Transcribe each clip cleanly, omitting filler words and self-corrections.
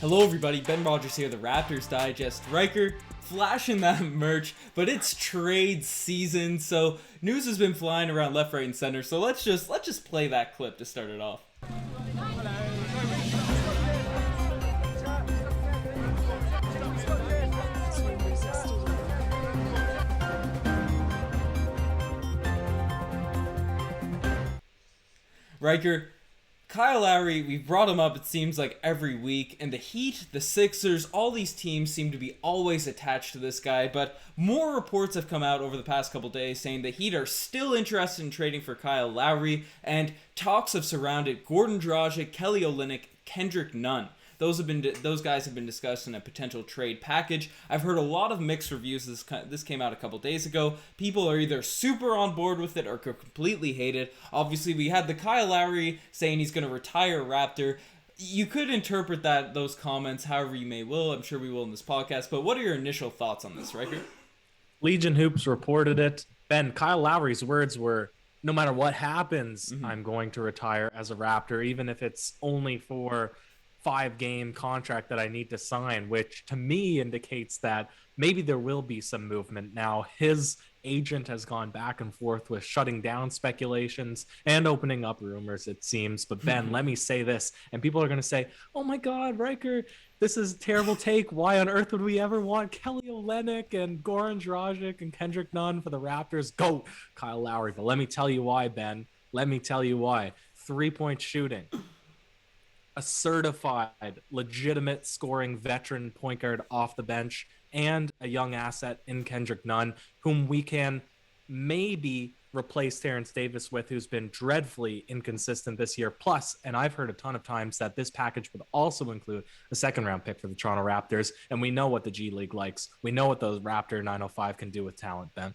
Hello everybody, Ben Rogers here, the Raptors Digest. Riker, flashing that merch, but it's trade season, so news has been flying around left, right, and center, so let's just play that clip to start it off. Riker, Kyle Lowry, we've brought him up, it seems like every week, and the Heat, the Sixers, all these teams seem to be always attached to this guy, but more reports have come out over the past couple days saying the Heat are still interested in trading for Kyle Lowry, and talks have surrounded Goran Dragic, Kelly Olynyk, Kendrick Nunn. Those guys have been discussed in a potential trade package. I've heard a lot of mixed reviews. This came out a couple days ago. People are either super on board with it or completely hate it. Obviously, we had the Kyle Lowry saying he's going to retire a Raptor. You could interpret those comments however you may will. I'm sure we will in this podcast. But what are your initial thoughts on this, Riker? Legion Hoops reported it. Ben, Kyle Lowry's words were, no matter what happens, I'm going to retire as a Raptor, even if it's only for 5-game contract that I need to sign, which to me indicates that maybe there will be some movement. Now, his agent has gone back and forth with shutting down speculations and opening up rumors, it seems. But Ben, let me say this, and people are going to say, oh my God, Riker, this is a terrible take. Why on earth would we ever want Kelly Olynyk and Goran Dragic and Kendrick Nunn for the Raptors? Go, Kyle Lowry. But let me tell you why, Ben. Let me tell you why. 3-point shooting. A certified, legitimate scoring veteran point guard off the bench, and a young asset in Kendrick Nunn, whom we can maybe replace Terrence Davis with, who's been dreadfully inconsistent this year. Plus, and I've heard a ton of times that this package would also include a second-round pick for the Toronto Raptors, and we know what the G League likes. We know what those Raptor 905 can do with talent, Ben.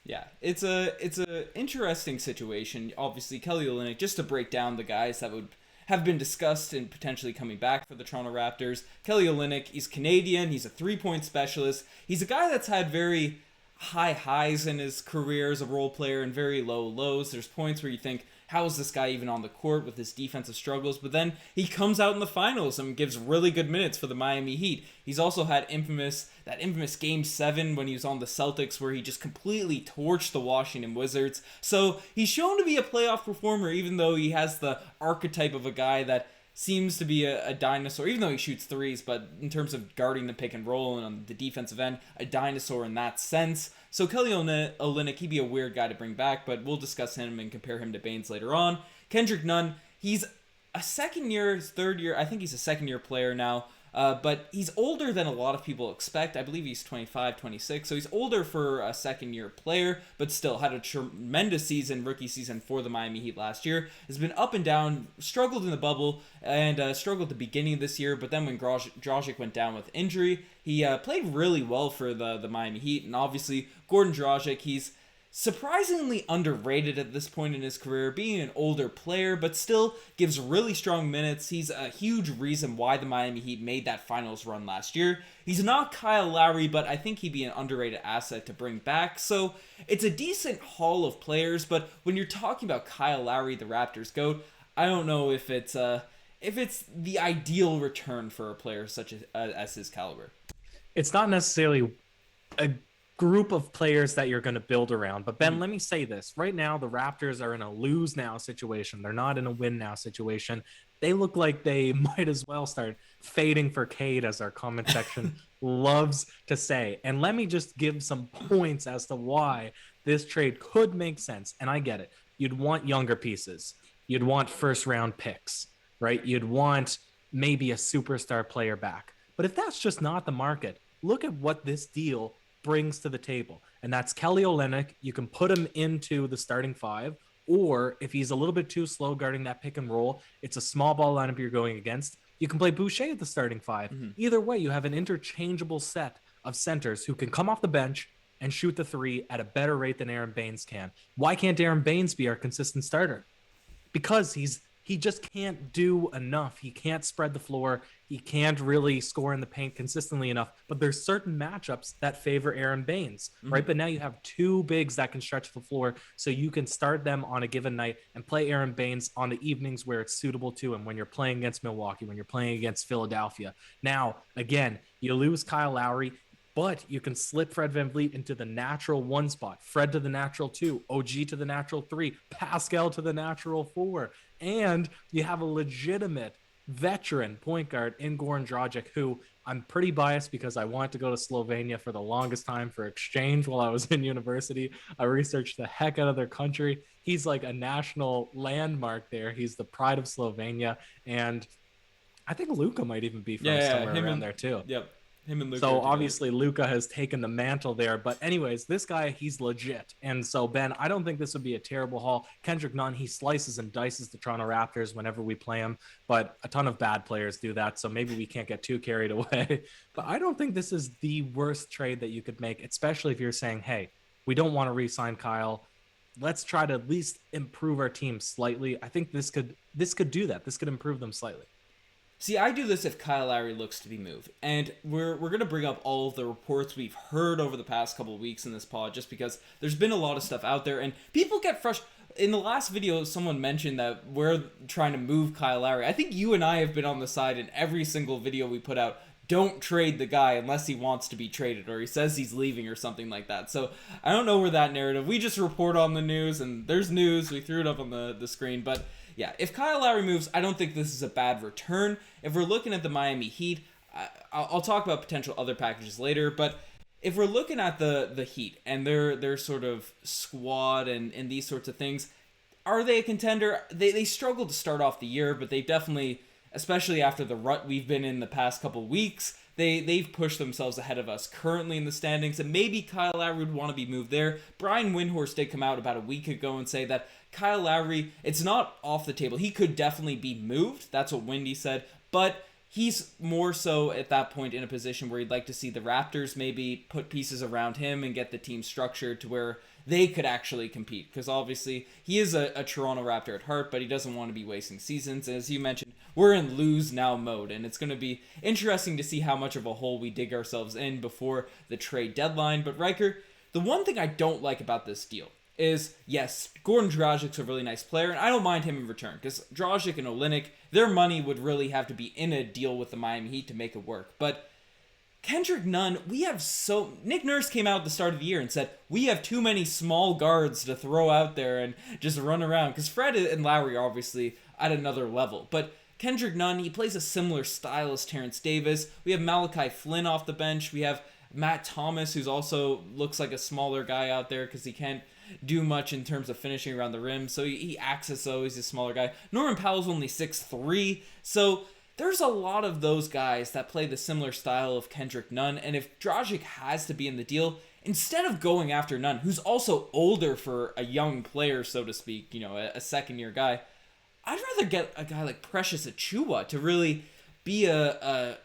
Yeah, it's a interesting situation. Obviously, Kelly Olynyk, just to break down the guys that would have been discussed and potentially coming back for the Toronto Raptors. Kelly Olynyk, he's Canadian, he's a 3-point specialist. He's a guy that's had very high highs in his career as a role player and very low lows. There's points where you think, how is this guy even on the court with his defensive struggles? But then he comes out in the finals and gives really good minutes for the Miami Heat. He's also had that infamous Game 7 when he was on the Celtics where he just completely torched the Washington Wizards. So he's shown to be a playoff performer, even though he has the archetype of a guy that seems to be a dinosaur, even though he shoots threes, but in terms of guarding the pick and roll and on the defensive end, a dinosaur in that sense. So Kelly Olynyk, he'd be a weird guy to bring back, but we'll discuss him and compare him to Baines later on. Kendrick Nunn, he's a third year, I think he's a second-year player now, but he's older than a lot of people expect. I believe he's 25, 26, so he's older for a second-year player, but still had a tremendous rookie season for the Miami Heat last year. Has been up and down, struggled in the bubble, and struggled at the beginning of this year, but then when Dragic went down with injury, he played really well for the Miami Heat, and obviously Goran Dragic, he's surprisingly underrated at this point in his career, being an older player, but still gives really strong minutes. He's a huge reason why the Miami Heat made that finals run last year. He's not Kyle Lowry, but I think he'd be an underrated asset to bring back. So it's a decent haul of players, but when you're talking about Kyle Lowry, the Raptors GOAT, I don't know if it's the ideal return for a player such as his caliber. It's not necessarily a group of players that you're going to build around. But Ben, let me say this. Right now, the Raptors are in a lose now situation. They're not in a win now situation. They look like they might as well start fading for Cade, as our comment section loves to say. And let me just give some points as to why this trade could make sense. And I get it. You'd want younger pieces. You'd want first-round picks, right? You'd want maybe a superstar player back. But if that's just not the market, look at what this deal brings to the table, and that's Kelly Olynyk. You can put him into the starting 5, or if he's a little bit too slow guarding that pick and roll, it's a small ball lineup you're going against, you can play Boucher at the starting 5. Either way, you have an interchangeable set of centers who can come off the bench and shoot the 3 at a better rate than Aaron Baines can. Why can't Aaron Baines be our consistent starter? Because he's he just can't do enough. He can't spread the floor. He can't really score in the paint consistently enough. But there's certain matchups that favor Aaron Baines, right? But now you have two bigs that can stretch the floor, so you can start them on a given night and play Aaron Baines on the evenings where it's suitable to him, when you're playing against Milwaukee, when you're playing against Philadelphia. Now, again, you lose Kyle Lowry, but you can slip Fred VanVleet into the natural 1 spot, Fred to the natural 2, OG to the natural 3, Pascal to the natural 4. And you have a legitimate veteran point guard in Goran Dragic, who I'm pretty biased because I wanted to go to Slovenia for the longest time for exchange while I was in university. I researched the heck out of their country. He's like a national landmark there. He's the pride of Slovenia. And I think Luka might even be from somewhere around there too. Yep. Him and Luka. So obviously Luka has taken the mantle there. But anyways, this guy, he's legit. And so, Ben, I don't think this would be a terrible haul. Kendrick Nunn, he slices and dices the Toronto Raptors whenever we play him. But a ton of bad players do that. So maybe we can't get too carried away. But I don't think this is the worst trade that you could make, especially if you're saying, hey, we don't want to re-sign Kyle. Let's try to at least improve our team slightly. I think this could do that. This could improve them slightly. See, I do this if Kyle Lowry looks to be moved. And we're going to bring up all of the reports we've heard over the past couple of weeks in this pod, just because there's been a lot of stuff out there. And people get frustrated. In the last video, someone mentioned that we're trying to move Kyle Lowry. I think you and I have been on the side in every single video we put out. Don't trade the guy unless he wants to be traded or he says he's leaving or something like that. So I don't know where that narrative. We just report on the news, and there's news. We threw it up on the screen. But yeah, if Kyle Lowry moves, I don't think this is a bad return. If we're looking at the Miami Heat, I'll talk about potential other packages later, but if we're looking at the Heat and their sort of squad and these sorts of things, are they a contender? They struggled to start off the year, but they definitely, especially after the rut we've been in the past couple weeks, they've pushed themselves ahead of us currently in the standings, and maybe Kyle Lowry would want to be moved there. Brian Windhorst did come out about a week ago and say that Kyle Lowry, it's not off the table. He could definitely be moved. That's what Windy said. But he's more so at that point in a position where he'd like to see the Raptors maybe put pieces around him and get the team structured to where they could actually compete. Because obviously he is a Toronto Raptor at heart, but he doesn't want to be wasting seasons. As you mentioned, we're in lose now mode, and it's going to be interesting to see how much of a hole we dig ourselves in before the trade deadline. But Ryker, the one thing I don't like about this deal is, yes, Goran Dragic's a really nice player, and I don't mind him in return, because Dragic and Olynyk, their money would really have to be in a deal with the Miami Heat to make it work. But Kendrick Nunn, Nick Nurse came out at the start of the year and said, we have too many small guards to throw out there and just run around, because Fred and Lowry are obviously at another level. But Kendrick Nunn, he plays a similar style as Terrence Davis. We have Malachi Flynn off the bench. We have Matt Thomas, who's also looks like a smaller guy out there because he can't do much in terms of finishing around the rim, so he acts as though he's a smaller guy. Norman Powell's only 6'3", so there's a lot of those guys that play the similar style of Kendrick Nunn, and if Dragic has to be in the deal, instead of going after Nunn, who's also older for a young player, so to speak, a second-year guy, I'd rather get a guy like Precious Achiuwa to really be a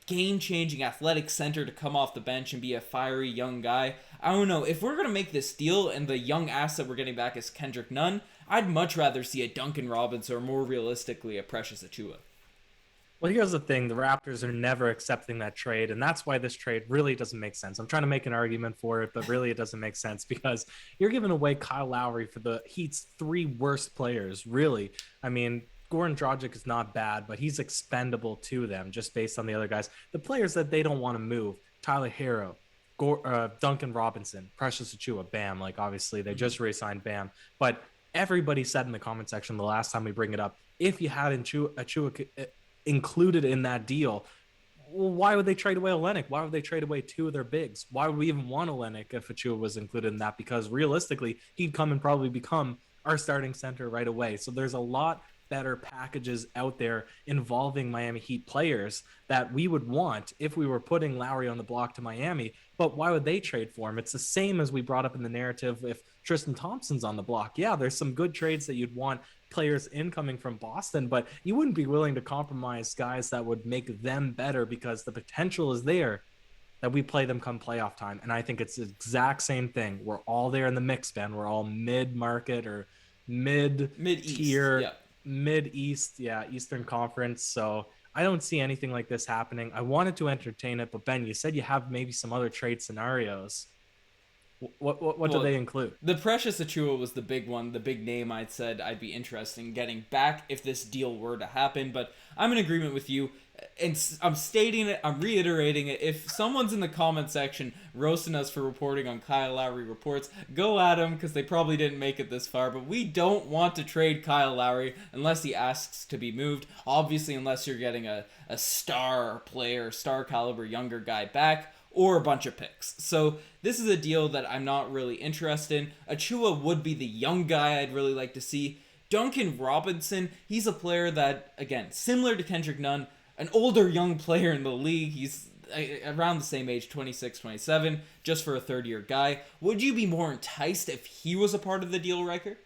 game-changing athletic center to come off the bench and be a fiery young guy. I don't know. If we're going to make this deal and the young asset we're getting back is Kendrick Nunn, I'd much rather see a Duncan Robinson or more realistically a Precious Achiuwa. Well, here's the thing. The Raptors are never accepting that trade, and that's why this trade really doesn't make sense. I'm trying to make an argument for it, but really it doesn't make sense because you're giving away Kyle Lowry for the Heat's 3 worst players, really. I mean, Goran Dragic is not bad, but he's expendable to them just based on the other guys. The players that they don't want to move, Tyler Hero, Duncan Robinson, Precious Achiuwa, Bam. Like, obviously, they just re-signed Bam. But everybody said in the comment section the last time we bring it up, if you had Achiuwa included in that deal, well, why would they trade away Olynyk? Why would they trade away 2 of their bigs? Why would we even want Olynyk if Achiuwa was included in that? Because realistically, he'd come and probably become our starting center right away. So there's a lot better packages out there involving Miami Heat players that we would want if we were putting Lowry on the block to Miami. But why would they trade for him? It's the same as we brought up in the narrative if Tristan Thompson's on the block. Yeah, there's some good trades that you'd want players incoming from Boston, but you wouldn't be willing to compromise guys that would make them better because the potential is there that we play them come playoff time. And I think it's the exact same thing. We're all there in the mix, Ben. We're all mid-market or mid-tier. Yeah. Mid-East, yeah, Eastern Conference. So I don't see anything like this happening. I wanted to entertain it, but Ben, you said you have maybe some other trade scenarios. What do Well, they include? the Precious Achua was the big one, the big name I'd said I'd be interested in getting back if this deal were to happen. But I'm in agreement with you, and I'm stating it, I'm reiterating it. If someone's in the comment section roasting us for reporting on Kyle Lowry reports, go at them because they probably didn't make it this far. But we don't want to trade Kyle Lowry unless he asks to be moved. Obviously, unless you're getting a star player, star caliber younger guy back, or a bunch of picks. So this is a deal that I'm not really interested in. Achua would be the young guy I'd really like to see. Duncan Robinson, he's a player that, again, similar to Kendrick Nunn, an older young player in the league. He's around the same age, 26, 27, just for a third-year guy. Would you be more enticed if he was a part of the deal, Riker?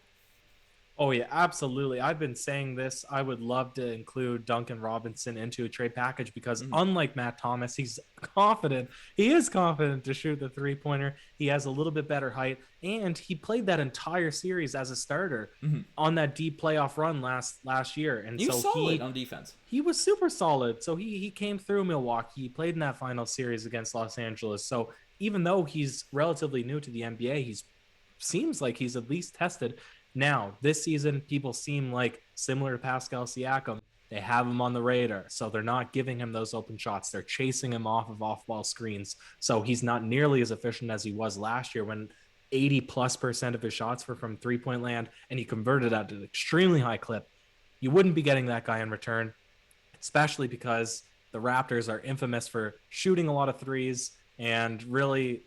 Oh, yeah, absolutely. I've been saying this. I would love to include Duncan Robinson into a trade package because unlike Matt Thomas, he's confident. He is confident to shoot the three-pointer. He has a little bit better height, and he played that entire series as a starter on that deep playoff run last year. And he was so solid on defense. He was super solid. So he came through Milwaukee. He played in that final series against Los Angeles. So even though he's relatively new to the NBA, he seems like he's at least tested. Now, this season, people seem like, similar to Pascal Siakam, they have him on the radar. So they're not giving him those open shots. They're chasing him off of off-ball screens. So he's not nearly as efficient as he was last year when 80+% of his shots were from three-point land, and he converted at an extremely high clip. You wouldn't be getting that guy in return, especially because the Raptors are infamous for shooting a lot of threes, and really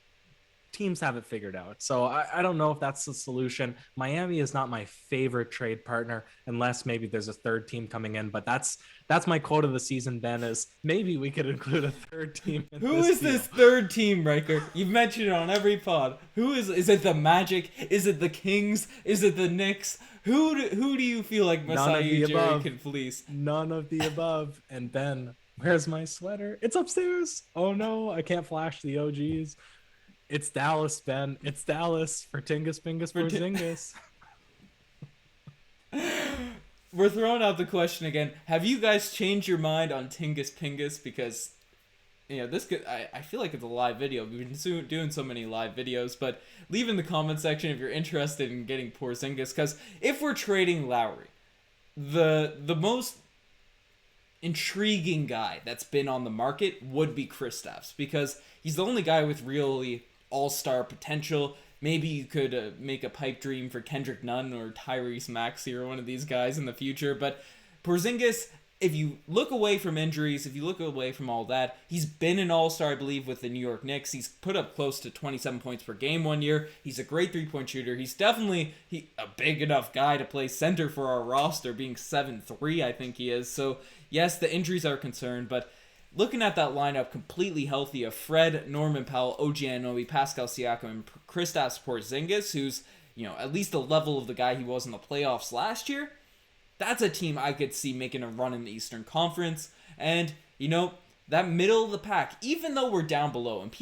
teams have it figured out. So I don't know if that's the solution. Miami is not my favorite trade partner unless maybe there's a third team coming in, but that's my quote of the season, Ben, is maybe we could include a third team in Who is this third team, Riker? You've mentioned it on every pod. Who is it the Magic? Is it the Kings? Is it the Knicks? Who do you feel like Masai Ujiri can fleece? None of the above. And Ben, where's my sweater? It's upstairs. Oh no, I can't flash the OGs. It's Dallas, Ben. It's Dallas for Tingus Pingus for Zingus. We're throwing out the question again. Have you guys changed your mind on Tingus Pingus? Because, this could. I feel like it's a live video. We've been doing so many live videos, but leave in the comment section if you're interested in getting Porzingis. Because if we're trading Lowry, the most intriguing guy that's been on the market would be Kristaps, because he's the only guy with really all-star potential. Maybe you could make a pipe dream for Kendrick Nunn or Tyrese Maxey or one of these guys in the future. But Porzingis, if you look away from injuries, if you look away from all that, he's been an all-star, I believe, with the New York Knicks. He's put up close to 27 points per game one year. He's a great three-point shooter. He's definitely a big enough guy to play center for our roster, being 7'3", I think he is. So, yes, the injuries are a concern, but looking at that lineup completely healthy of Fred, Norman Powell, OG Anunoby, Pascal Siakam, and Kristaps Porzingis, who's, at least the level of the guy he was in the playoffs last year, that's a team I could see making a run in the Eastern Conference. And, that middle of the pack, even though we're down below, and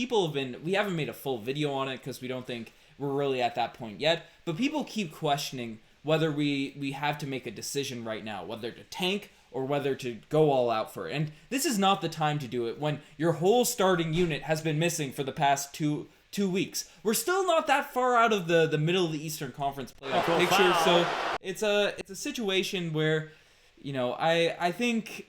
we haven't made a full video on it because we don't think we're really at that point yet, but people keep questioning whether we have to make a decision right now, whether to tank or whether to go all out for it. And this is not the time to do it when your whole starting unit has been missing for the past two weeks. We're still not that far out of the middle of the Eastern Conference playoff picture, so it's a situation where, I think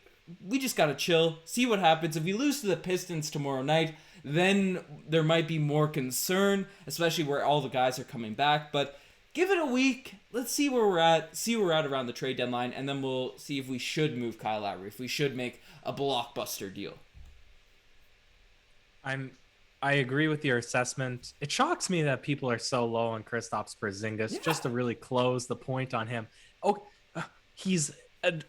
we just gotta chill, see what happens. If we lose to the Pistons tomorrow night, then there might be more concern, especially where all the guys are coming back, but give it a week. Let's see where we're at. See where we're at around the trade deadline, and then we'll see if we should move Kyle Lowry, if we should make a blockbuster deal. I agree with your assessment. It shocks me that people are so low on Kristaps Porzingis, just to really close the point on him. Oh, he's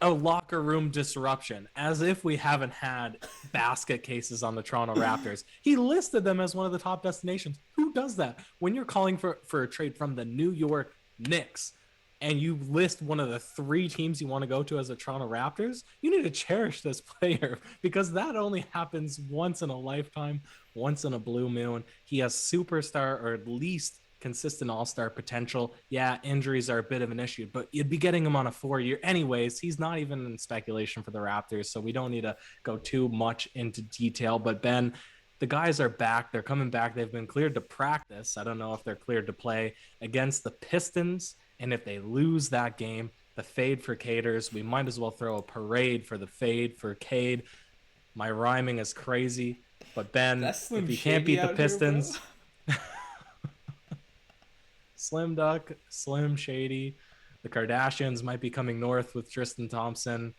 a locker room disruption, as if we haven't had basket cases on the Toronto Raptors. He listed them as one of the top destinations. Who does that? When you're calling for a trade from the New York Knicks and you list one of the three teams you want to go to as the Toronto Raptors, you need to cherish this player, because that only happens once in a lifetime, once in a blue moon. He has superstar, or at least consistent all-star potential. Yeah, injuries are a bit of an issue, but you'd be getting him on a 4-year. Anyways, he's not even in speculation for the Raptors, so we don't need to go too much into detail. But Ben, the guys are back. They're coming back. They've been cleared to practice. I don't know if they're cleared to play against the Pistons. And if they lose that game, the fade for Caders, we might as well throw a parade for the fade for Cade. My rhyming is crazy. But Ben, if you can't beat the Pistons, Slim Duck, Slim Shady, the Kardashians might be coming north with Tristan Thompson.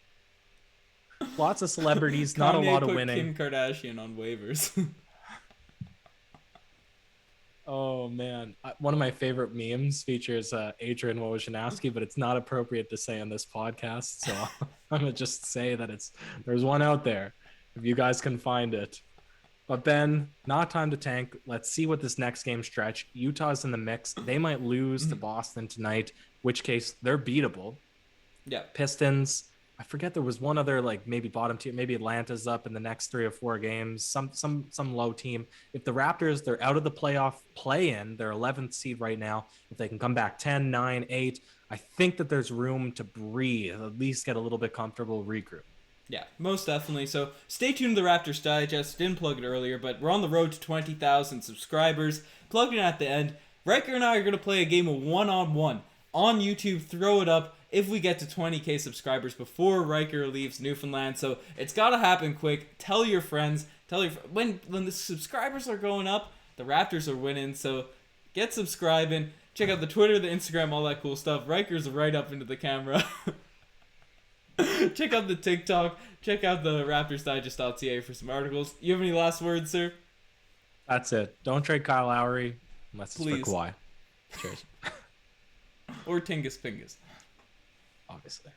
Lots of celebrities, not a lot of winning. Kim Kardashian on waivers. Oh man, one of my favorite memes features Adrian Wojnarowski, but it's not appropriate to say on this podcast, so I'm gonna just say that there's one out there if you guys can find it. But Ben, not time to tank. Let's see what this next game stretch. Utah's in the mix. They might lose to Boston tonight, which case they're beatable. Yeah. Pistons. I forget there was one other like maybe bottom tier, maybe Atlanta's up in the next 3 or 4 games. Some low team. If the Raptors, they're out of the playoff play-in, they're 11th seed right now. If they can come back 10, 9, 8, I think that there's room to breathe, at least get a little bit comfortable, regroup. Yeah, most definitely. So stay tuned to the Raptors Digest. Didn't plug it earlier, but we're on the road to 20,000 subscribers. Plugged in at the end. Riker and I are going to play a game of one-on-one on YouTube. Throw it up if we get to 20k subscribers before Riker leaves Newfoundland. So it's got to happen quick. Tell your friends. When the subscribers are going up, the Raptors are winning. So get subscribing. Check out the Twitter, the Instagram, all that cool stuff. Riker's right up into the camera. Check out the TikTok. Check out the RaptorsDigest.ca for some articles. You have any last words, sir? That's it. Don't trade Kyle Lowry unless it's Please. for Kawhi. Cheers. Or Tingus Pingus. Obviously.